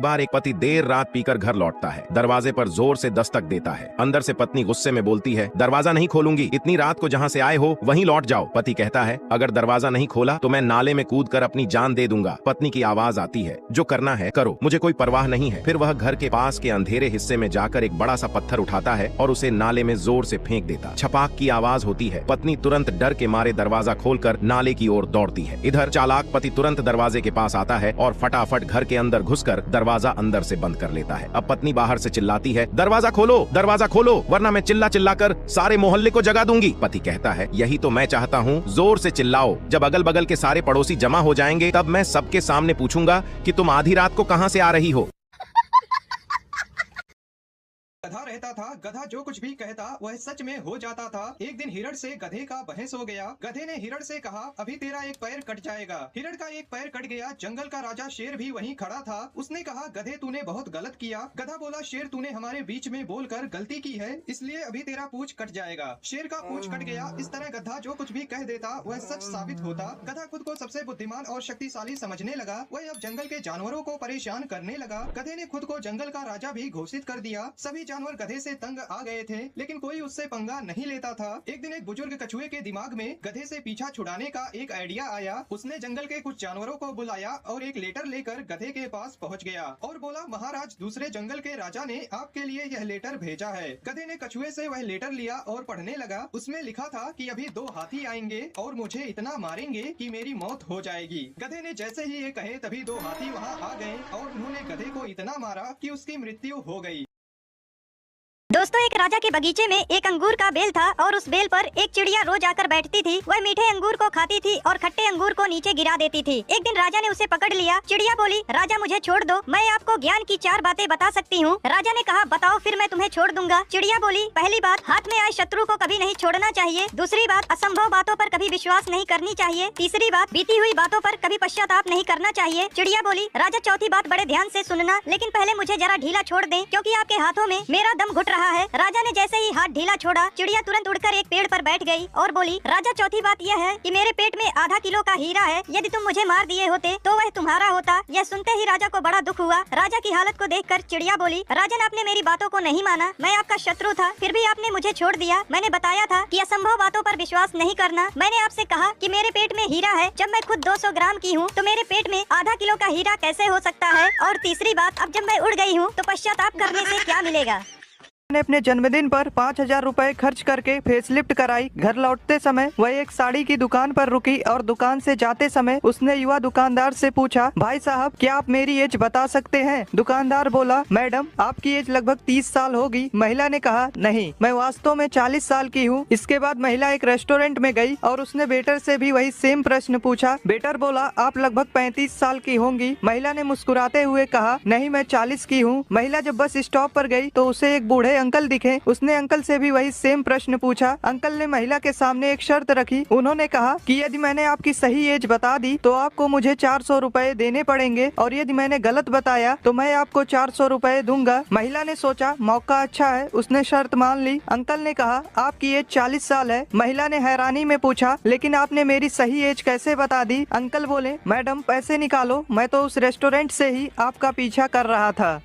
बार एक पति देर रात पीकर घर लौटता है। दरवाजे पर जोर से दस्तक देता है। अंदर से पत्नी गुस्से में बोलती है, दरवाजा नहीं खोलूंगी, इतनी रात को जहाँ से आए हो वहीं लौट जाओ। पति कहता है, अगर दरवाजा नहीं खोला तो मैं नाले में कूदकर अपनी जान दे दूंगा। पत्नी की आवाज आती है, जो करना है करो, मुझे कोई परवाह नहीं है। फिर वह घर के पास के अंधेरे हिस्से में जाकर एक बड़ा सा पत्थर उठाता है और उसे नाले में जोर से फेंक देता। छपाक की आवाज होती है। पत्नी तुरंत डर के मारे दरवाजा खोलकर नाले की ओर दौड़ती है। इधर चालाक पति तुरंत दरवाजे के पास आता है और फटाफट घर के अंदर घुसकर दरवाजा अंदर से बंद कर लेता है। अब पत्नी बाहर से चिल्लाती है, दरवाजा खोलो वरना मैं चिल्ला चिल्लाकर सारे मोहल्ले को जगा दूंगी। पति कहता है, यही तो मैं चाहता हूँ, जोर से चिल्लाओ। जब अगल बगल के सारे पड़ोसी जमा हो जाएंगे तब मैं सबके सामने पूछूंगा कि तुम आधी रात को कहाँ से आ रही हो। गधा रहता था, गधा जो कुछ भी कहता वह सच में हो जाता था। एक दिन हिरण से गधे का बहस हो गया। गधे ने हिरण से कहा, अभी तेरा एक पैर कट जाएगा। हिरण का एक पैर कट गया। जंगल का राजा शेर भी वहीं खड़ा था। उसने कहा, गधे तूने बहुत गलत किया। गधा बोला, शेर तूने हमारे बीच में बोलकर गलती की है, इसलिए अभी तेरा पूंछ कट जाएगा। शेर का पूंछ कट गया। इस तरह गधा जो कुछ भी कह देता वह सच साबित होता। गधा खुद को सबसे बुद्धिमान और शक्तिशाली समझने लगा। वह अब जंगल के जानवरों को परेशान करने लगा। गधे ने खुद को जंगल का राजा भी घोषित कर दिया। सभी जानवर गधे से तंग आ गए थे, लेकिन कोई उससे पंगा नहीं लेता था। एक दिन एक बुजुर्ग कछुए के दिमाग में गधे से पीछा छुड़ाने का एक आइडिया आया। उसने जंगल के कुछ जानवरों को बुलाया और एक लेटर लेकर गधे के पास पहुंच गया और बोला, महाराज, दूसरे जंगल के राजा ने आपके लिए यह लेटर भेजा है। गधे ने कछुए से वह लेटर लिया और पढ़ने लगा। उसमें लिखा था कि अभी 2 हाथी आएंगे और मुझे इतना मारेंगे कि मेरी मौत हो जाएगी। गधे ने जैसे ही ये कहे तभी 2 हाथी वहाँ आ गए और उन्होंने गधे को इतना मारा कि उसकी मृत्यु हो गई। दोस्तों, एक राजा के बगीचे में एक अंगूर का बेल था और उस बेल पर एक चिड़िया रोज आकर बैठती थी। वह मीठे अंगूर को खाती थी और खट्टे अंगूर को नीचे गिरा देती थी। एक दिन राजा ने उसे पकड़ लिया। चिड़िया बोली, राजा मुझे छोड़ दो, मैं आपको ज्ञान की 4 बातें बता सकती हूँ। राजा ने कहा, बताओ, फिर मैं तुम्हें छोड़ दूंगा। चिड़िया बोली, पहली बात, हाथ में आए शत्रु को कभी नहीं छोड़ना चाहिए। दूसरी बात, असंभव बातों पर कभी विश्वास नहीं करनी चाहिए। तीसरी बात, बीती हुई बातों पर कभी पश्चाताप नहीं करना चाहिए। चिड़िया बोली, राजा, चौथी बात बड़े ध्यान से सुनना, लेकिन पहले मुझे जरा ढीला छोड़ दें, क्योंकि आपके हाथों में मेरा दम घुट रहा है। राजा ने जैसे ही हाथ ढीला छोड़ा, चिड़िया तुरंत उड़कर एक पेड़ पर बैठ गई और बोली, राजा, चौथी बात यह है कि मेरे पेट में आधा किलो का हीरा है। यदि तुम मुझे मार दिए होते तो वह तुम्हारा होता। यह सुनते ही राजा को बड़ा दुख हुआ। राजा की हालत को देखकर चिड़िया बोली, राजन, आपने मेरी बातों को नहीं माना। मैं आपका शत्रु था, फिर भी आपने मुझे छोड़ दिया। मैंने बताया था कि असंभव बातों पर विश्वास नहीं करना। मैंने आपसे कहा कि मेरे पेट में हीरा है। जब मैं खुद 200 ग्राम की हूँ तो मेरे पेट में आधा किलो का हीरा कैसे हो सकता है? और तीसरी बात, अब जब मैं उड़ गई हूँ तो पश्चाताप करने से क्या मिलेगा? ने अपने जन्मदिन पर 5000 रुपए खर्च करके फेसलिफ्ट कराई। घर लौटते समय वह एक साड़ी की दुकान पर रुकी और दुकान से जाते समय उसने युवा दुकानदार से पूछा, भाई साहब, क्या आप मेरी एज बता सकते हैं? दुकानदार बोला, मैडम, आपकी एज लगभग 30 साल होगी। महिला ने कहा, नहीं, मैं वास्तव में 40 साल की हूँ। इसके बाद महिला एक रेस्टोरेंट में गई और उसने वेटर से भी वही सेम प्रश्न पूछा। वेटर बोला, आप लगभग 35 साल की होंगी। महिला ने मुस्कुराते हुए कहा, नहीं, मैं 40 की हूँ। महिला जब बस स्टॉप पर गई तो उसे एक बूढ़े अंकल दिखे। उसने अंकल से भी वही सेम प्रश्न पूछा। अंकल ने महिला के सामने एक शर्त रखी। उन्होंने कहा कि यदि मैंने आपकी सही एज बता दी तो आपको मुझे 400 रुपए देने पड़ेंगे, और यदि मैंने गलत बताया तो मैं आपको 400 रुपए दूंगा। महिला ने सोचा, मौका अच्छा है, उसने शर्त मान ली। अंकल ने कहा, आपकी एज 40 साल है। महिला ने हैरानी में पूछा, लेकिन आपने मेरी सही एज कैसे बता दी? अंकल बोले, मैडम, पैसे निकालो, मैं तो उस रेस्टोरेंट से ही आपका पीछा कर रहा था।